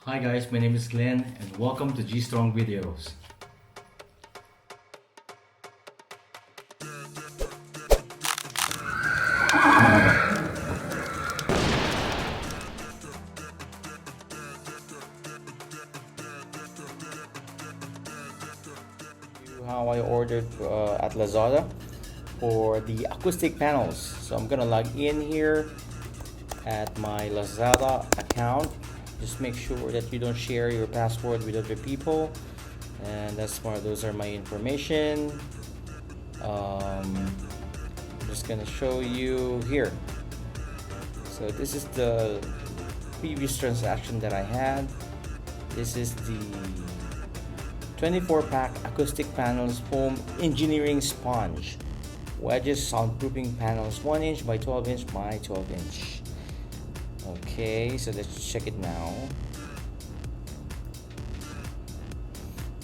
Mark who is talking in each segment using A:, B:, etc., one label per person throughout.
A: Hi guys, my name is Glenn and welcome to G Strong Videos. How I ordered at Lazada for the acoustic panels. So I'm gonna log in here at my Lazada account. Just make sure that you don't share your password with other people, and those are my information. I'm just gonna show you here. So this is the previous transaction that I had. This is the 24-pack acoustic panels foam engineering sponge wedges soundproofing panels, 1 inch by 12 inch by 12 inch. Okay, so let's check it now.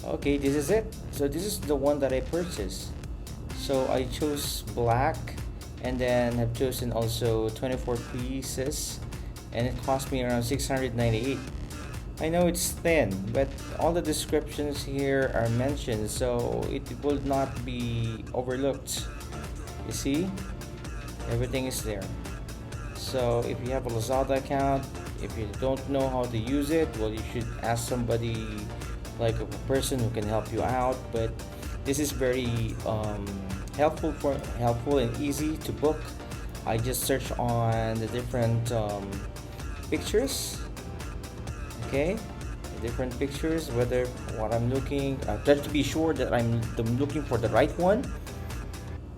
A: Okay, this is it. So this is the one that I purchased. So I chose black and then have chosen also 24 pieces, and it cost me around 698. I know it's thin, but all the descriptions here are mentioned, so it will not be overlooked. You see, everything is there. So if you have a Lazada account, if you don't know how to use it, well, you should ask somebody, like a person who can help you out. But this is very helpful and easy to book. I just search on the different pictures. Okay, different pictures, whether what I'm looking, just to be sure that I'm looking for the right one.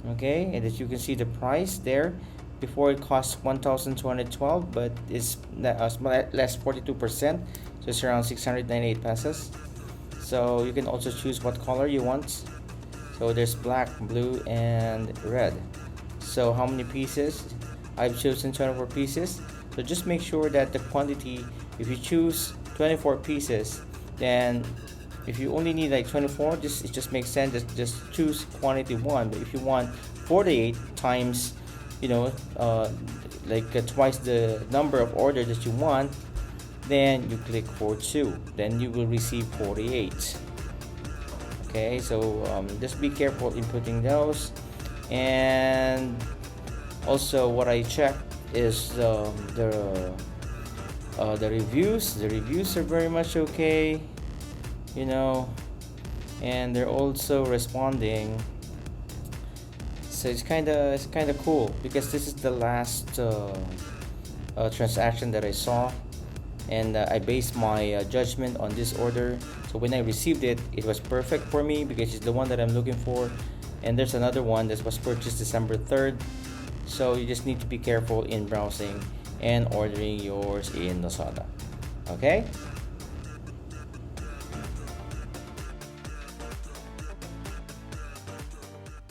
A: Okay, and as you can see the price there, before it cost 1,212, but it's less 42%, so it's around 698 pesos. So you can also choose what color you want. So there's black, blue, and red. So how many pieces? I've chosen 24 pieces. So just make sure that the quantity, if you choose 24 pieces, then if you only need like 24, it just makes sense, just choose quantity 1. But if you want 48 times, twice the number of orders that you want, then you click for 2, then you will receive 48. Okay, so just be careful in putting those. And also what I checked is the reviews. The reviews are very much okay, and they're also responding. So it's kind of cool, because this is the last transaction that I saw, and I based my judgment on this order. So when I received it, it was perfect for me because it's the one that I'm looking for. And there's another one that was purchased December 3rd. So you just need to be careful in browsing and ordering yours in Lazada. Okay?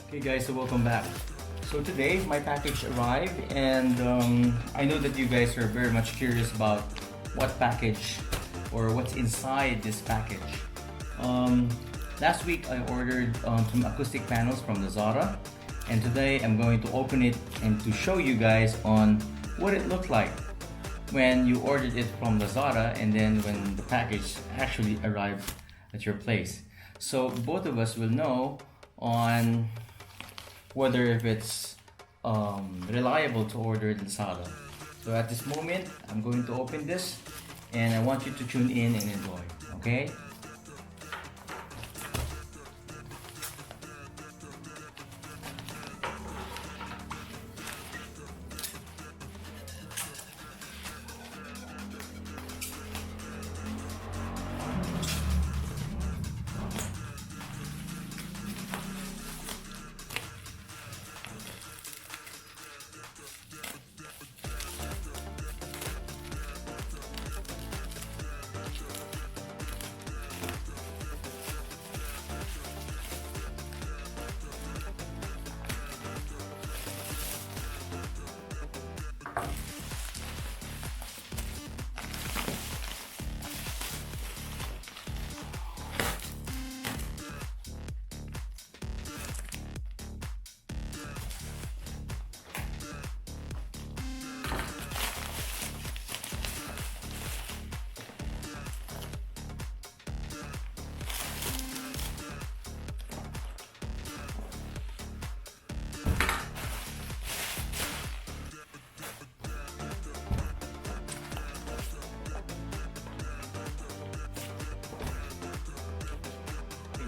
A: Okay guys, so welcome back. So today my package arrived, and I know that you guys are very much curious about what package or what's inside this package. Last week I ordered some acoustic panels from Lazada, and today I'm going to open it and to show you guys on what it looked like when you ordered it from Lazada and then when the package actually arrived at your place. So both of us will know on whether if it's reliable to order in Lazada. So at this moment, I'm going to open this, and I want you to tune in and enjoy, okay?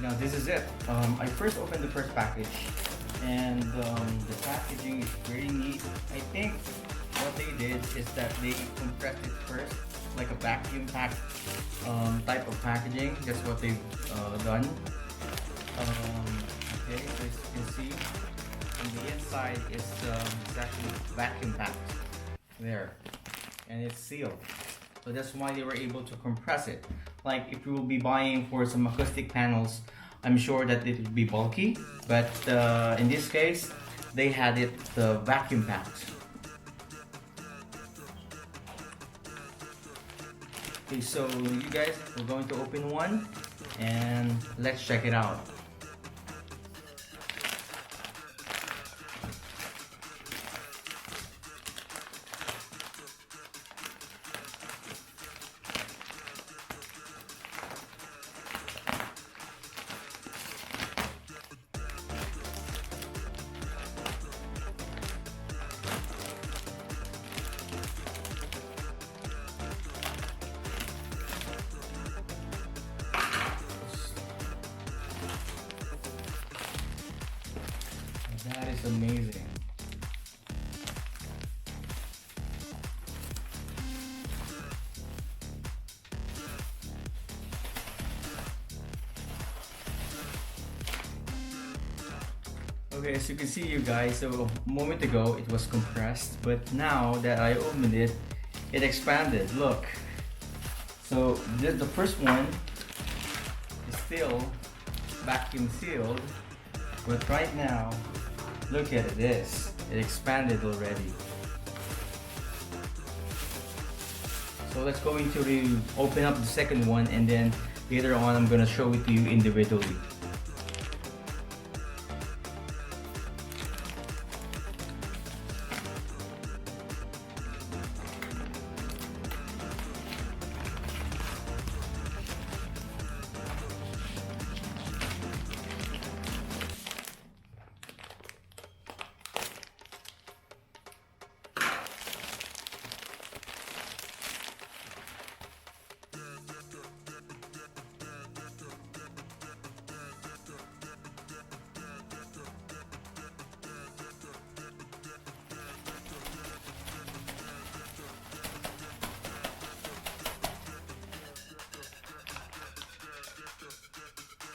A: Now this is it. I first opened the first package, and the packaging is very neat. I think what they did is that they compressed it first, like a vacuum pack type of packaging. That's what they've done. Okay, so as you can see, on the inside is it's actually vacuum packed there, and it's sealed. So that's why they were able to compress it. Like if you will be buying for some acoustic panels, I'm sure that it would be bulky, but in this case, they had it vacuum packed. Okay, so you guys, we're going to open one and let's check it out. That is amazing. Okay, as you can see, you guys, so a moment ago it was compressed, but now that I opened it, it expanded. Look. So the first one is still vacuum sealed, but right now, look at this. It expanded already. So let's go into open up the second one, and then later on I'm gonna show it to you individually.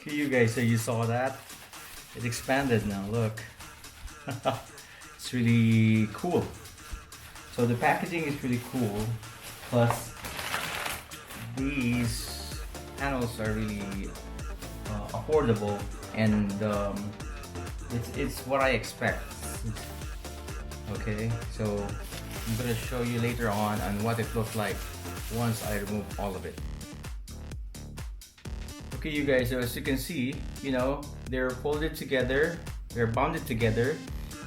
A: Okay, you guys, so you saw that? It expanded now, look. It's really cool. So the packaging is really cool. Plus, these panels are really affordable, and it's what I expect. Okay, so I'm gonna show you later on what it looks like once I remove all of it. Okay, you guys, so as you can see, you know, they're folded together, they're bonded together,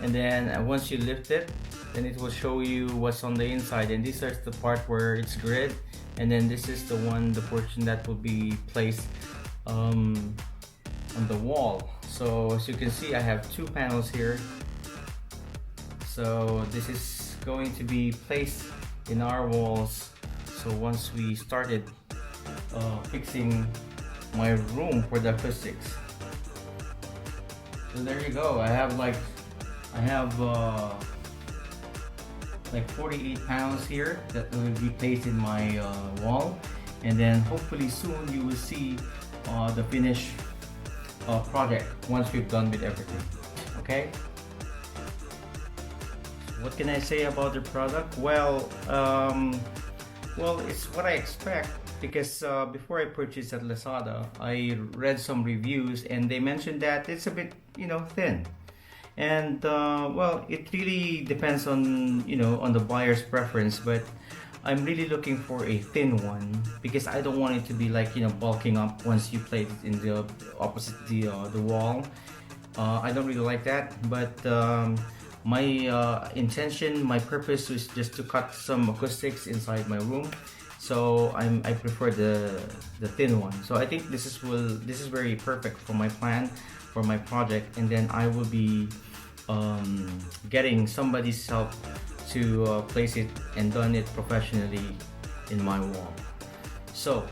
A: and then once you lift it, then it will show you what's on the inside. And this is the part where it's grid, and then this is the portion that will be placed on the wall. So as you can see, I have two panels here. So this is going to be placed in our walls. So once we started fixing my room for the acoustics. So there you go. I have like 48 panels here that will be placed in my wall, and then hopefully soon you will see the finished project once we've done with everything. Okay. What can I say about the product? Well, it's what I expect, because before I purchased at Lazada, I read some reviews and they mentioned that it's a bit, thin. And well, it really depends on, on the buyer's preference, but I'm really looking for a thin one because I don't want it to be like, bulking up once you place it in the opposite the wall. I don't really like that, but my intention, my purpose was just to cut some acoustics inside my room. So I prefer the thin one. So I think this is very perfect for my plan, for my project, and then I will be getting somebody's help to place it and done it professionally in my wall. So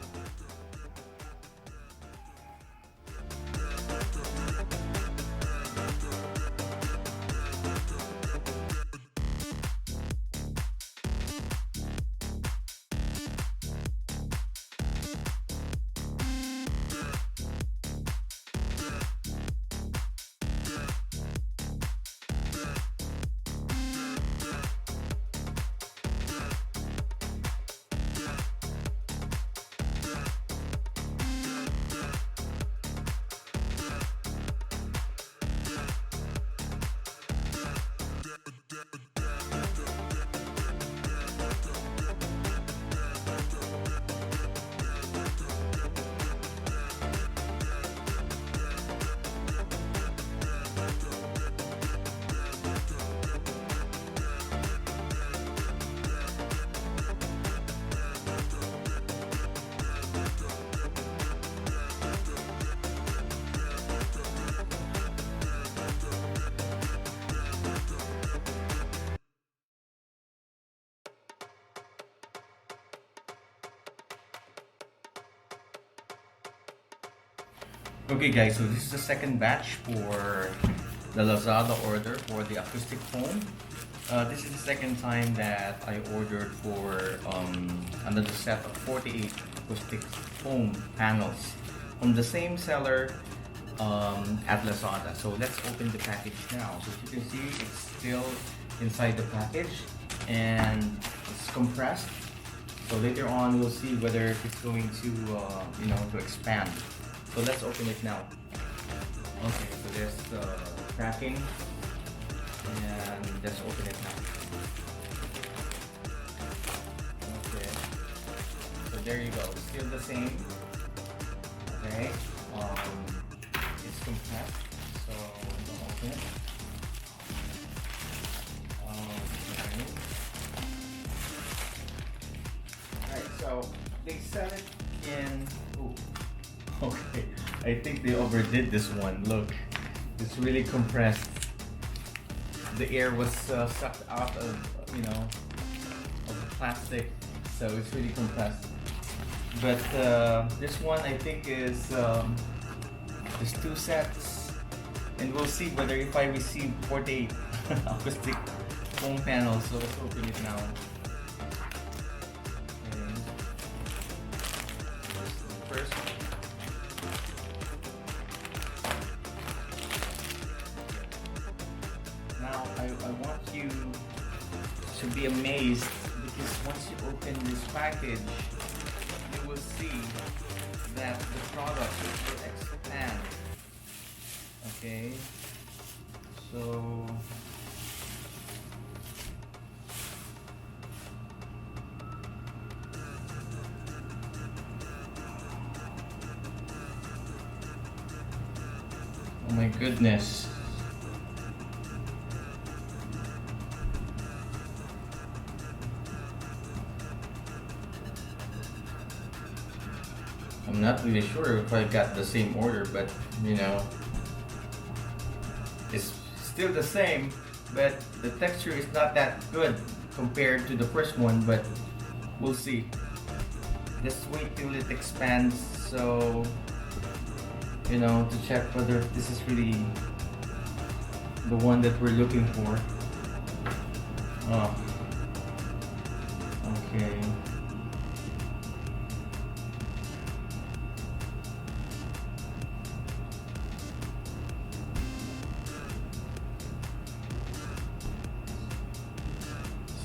A: Okay guys, so this is the second batch for the Lazada order for the acoustic foam. This is the second time that I ordered for another set of 48 acoustic foam panels from the same seller at Lazada. So let's open the package now. So as you can see, it's still inside the package and it's compressed. So later on we'll see whether it's going to to expand. So let's open it now. Okay, so there's the packing and let's open it now. Okay, so there you go, still the same. Okay, it's compressed, so I'll open it. Okay. Alright, so they sell it in, okay, I think they overdid this one. Look, it's really compressed. The air was sucked out of of the plastic, so it's really compressed. But this one I think is there's two sets, and we'll see whether if I receive 48 acoustic foam panels. So let's open it now. First. Now I want you to be amazed, because once you open this package, you will see that the product will expand. Okay, so oh my goodness. I'm not really sure if I got the same order, but it's still the same, but the texture is not that good compared to the first one, but we'll see. Just wait till it expands, so to check whether this is really the one that we're looking for. Oh, okay.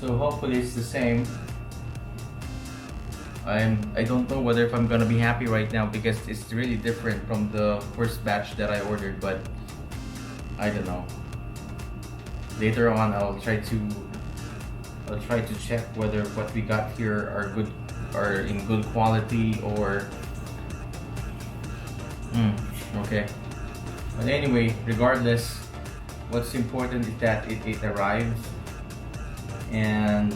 A: So hopefully it's the same. I don't know whether if I'm gonna be happy right now, because it's really different from the first batch that I ordered, but I don't know. Later on I'll try to check whether what we got here are in good quality or okay. But anyway, regardless, what's important is that it arrives, and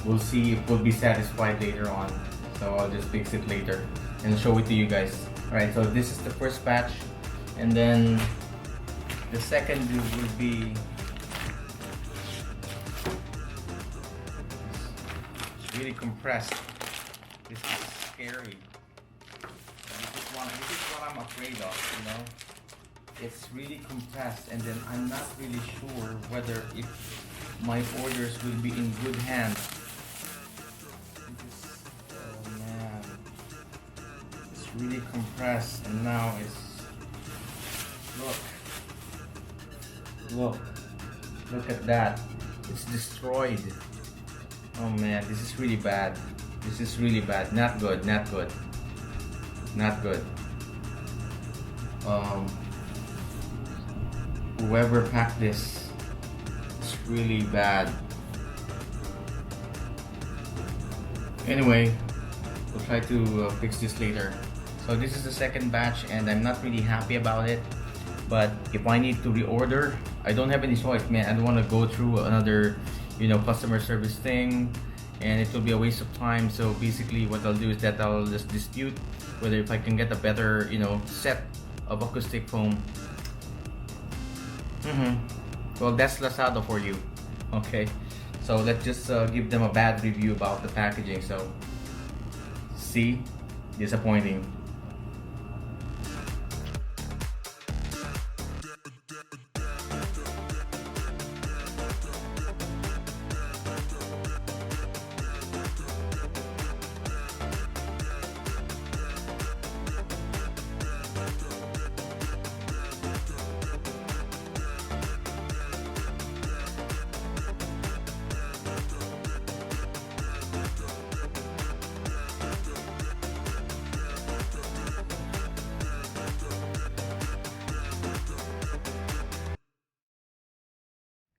A: we'll see if we'll be satisfied later on. So I'll just fix it later and show it to you guys. Alright, so this is the first batch, and then the second will be really compressed. This is scary. This is what I'm afraid of, It's really compressed, and then I'm not really sure whether if my orders will be in good hands. Oh man, it's really compressed, and now it's look at that. It's destroyed. Oh man, this is really bad. This is really bad. Not good. Not good. Not good. Whoever packed this, it's really bad. Anyway, we'll try to fix this later. So this is the second batch, and I'm not really happy about it. But if I need to reorder, I don't have any choice, man. I don't want to go through another, customer service thing, and it will be a waste of time. So basically, what I'll do is that I'll just dispute whether if I can get a better, set of acoustic foam. Well, that's Lazada for you. Okay, so let's just give them a bad review about the packaging. So, see, disappointing.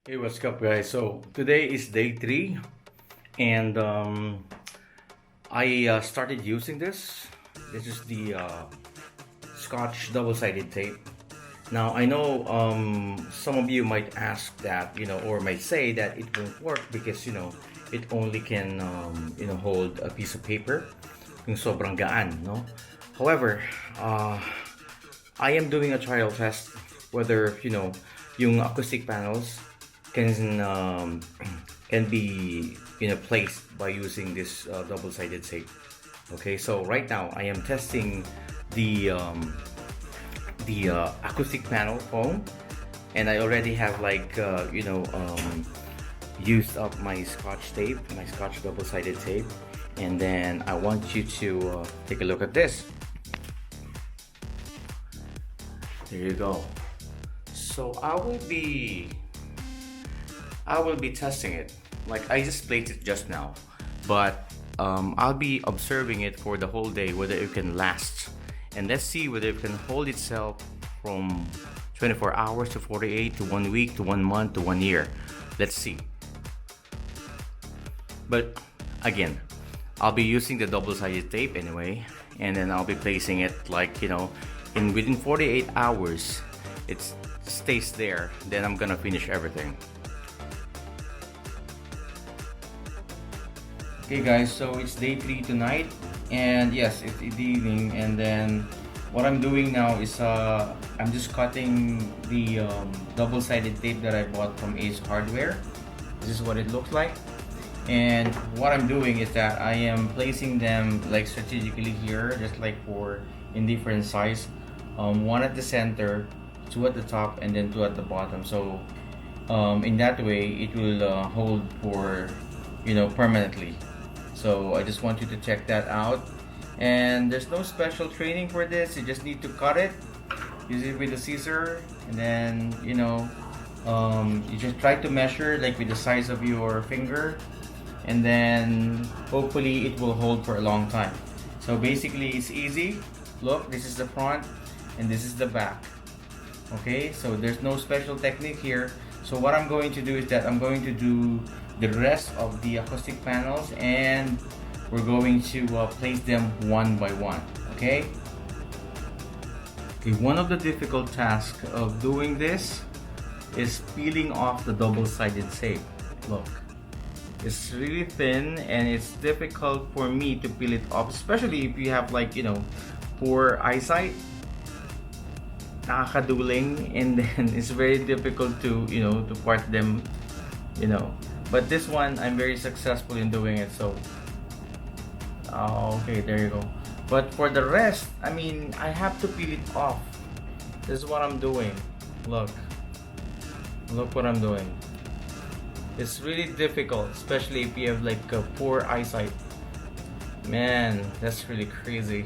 A: Hey, what's up, guys? So today is day 3, and I started using this. This is the Scotch double-sided tape. Now I know some of you might ask that, or might say that it won't work because it only can hold a piece of paper, yung sobrang gaan, no? However, I am doing a trial test whether yung acoustic panels can can be placed by using this double-sided tape. Okay, so right now I am testing the acoustic panel foam, and I already have used up my Scotch tape, my Scotch double-sided tape, and then I want you to take a look at this. There you go. So I will be testing it. Like I just played it just now, but I'll be observing it for the whole day whether it can last, and let's see whether it can hold itself from 24 hours to 48 to 1 week to 1 month to 1 year. Let's see. But again, I'll be using the double-sided tape anyway, and then I'll be placing it in within 48 hours. It stays there. Then I'm gonna finish everything. Okay guys, so it's day 3 tonight, and yes, it's the evening, and then what I'm doing now is I'm just cutting the double-sided tape that I bought from Ace Hardware. This is what it looks like, and what I'm doing is that I am placing them like strategically here, just like in different size, one at the center, 2 at the top, and then 2 at the bottom. So in that way it will hold for permanently. So I just want you to check that out, and there's no special training for this. You just need to cut it, use it with a scissor, and then you just try to measure like with the size of your finger, and then hopefully it will hold for a long time. So basically it's easy. Look, this is the front and this is the back. Okay, so there's no special technique here. So what I'm going to do is that I'm going to do the rest of the acoustic panels, and we're going to place them one by one. Okay, one of the difficult tasks of doing this is peeling off the double-sided tape. Look, it's really thin and it's difficult for me to peel it off, especially if you have poor eyesight, nakakaduling, and then it's very difficult to to part them, but this one I'm very successful in doing it. So okay, there you go. But for the rest, I mean, I have to peel it off. This is what I'm doing. Look what I'm doing. It's really difficult, especially if you have a poor eyesight. Man, that's really crazy.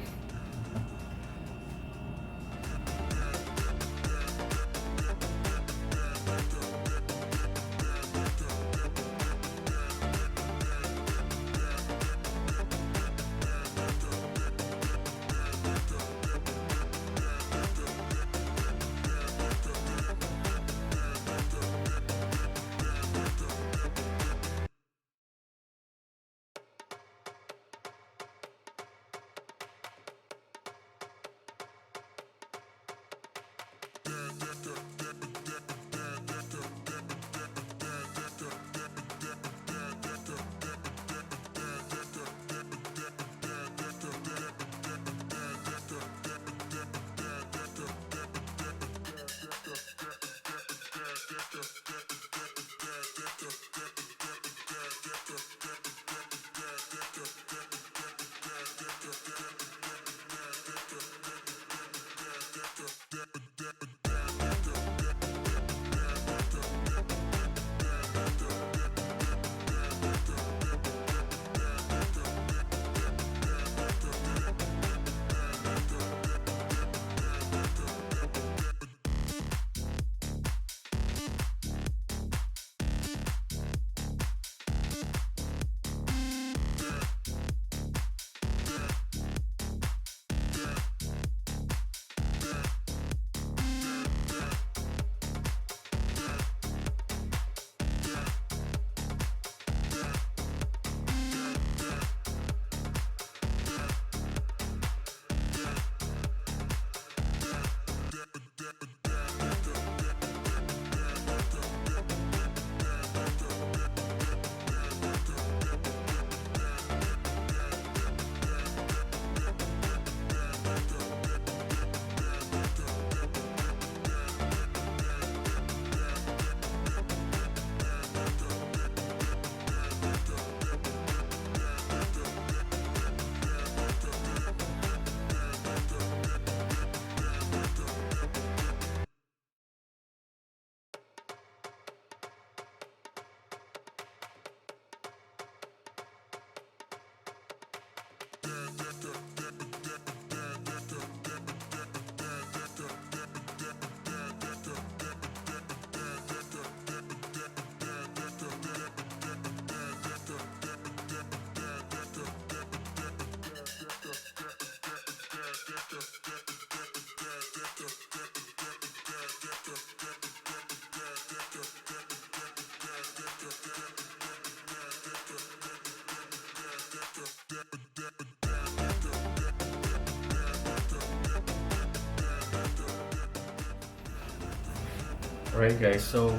A: Alright guys, so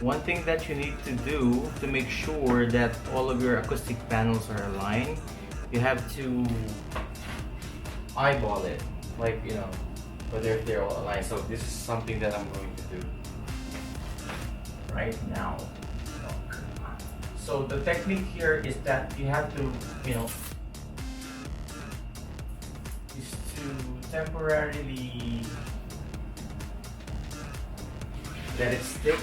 A: one thing that you need to do to make sure that all of your acoustic panels are aligned, you have to eyeball it, like, you know, whether if they're all aligned. So this is something that I'm going to do right now. So the technique here is that you have to, you know, is to temporarily let it stick,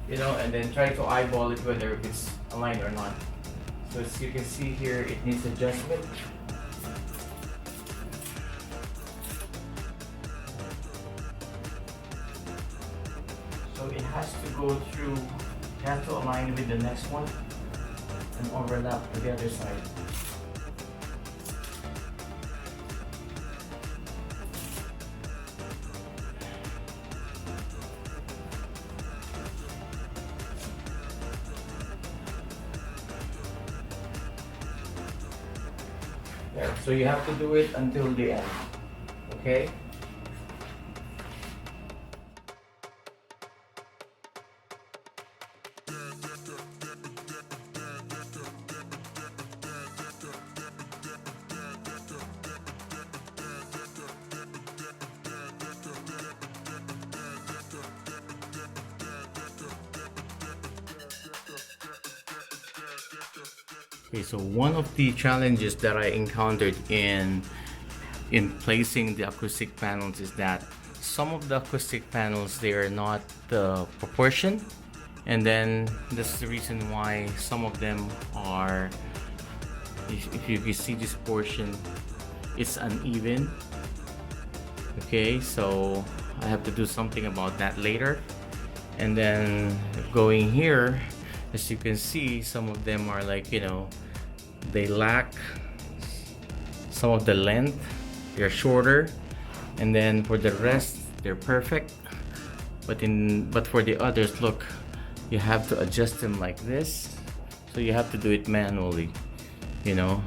A: you know, and then try to eyeball it whether it's aligned or not. So as you can see here, it needs adjustment. So it has to go through, you have to align with the next one and overlap with the other side. Yeah, so you have to do it until the end, okay? Okay, so one of the challenges that I encountered in placing the acoustic panels is that some of the acoustic panels, they are not the proportion, and then this is the reason why some of them are, if you can see this portion, it's uneven. Okay, so I have to do something about that later. And then going here, as you can see, some of them are like, you know, they lack some of the length, they're shorter, and then for the rest they're perfect. But for the others, look, you have to adjust them like this, so you have to do it manually, you know.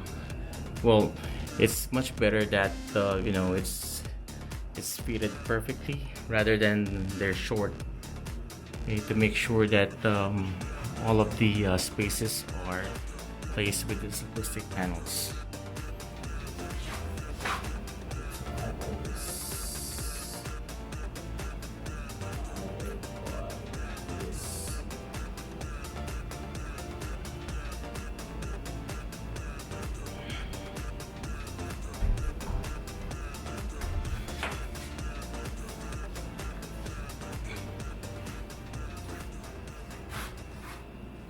A: Well, it's much better that you know, it's fitted perfectly rather than they're short. You need to make sure that all of the spaces are placed with these acoustic panels.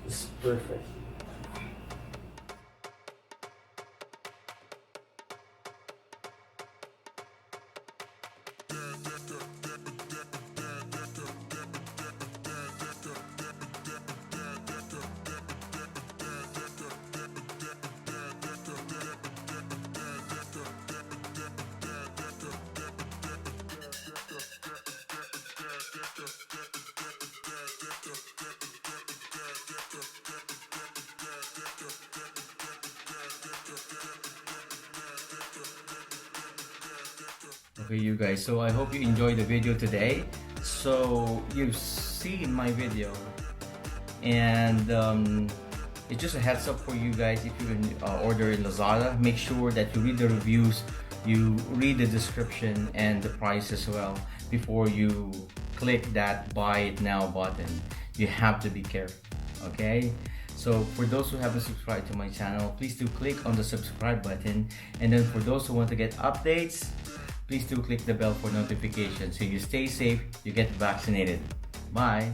A: It's perfect. Okay, you guys, so I hope you enjoyed the video today. So you've seen my video, and it's just a heads up for you guys. If you order in Lazada, make sure that you read the reviews, you read the description and the price as well before you click that buy it now button. You have to be careful, okay? So for those who haven't subscribed to my channel, please do click on the subscribe button, and then for those who want to get updates, please do click the bell for notifications so you stay safe, you get vaccinated. Bye!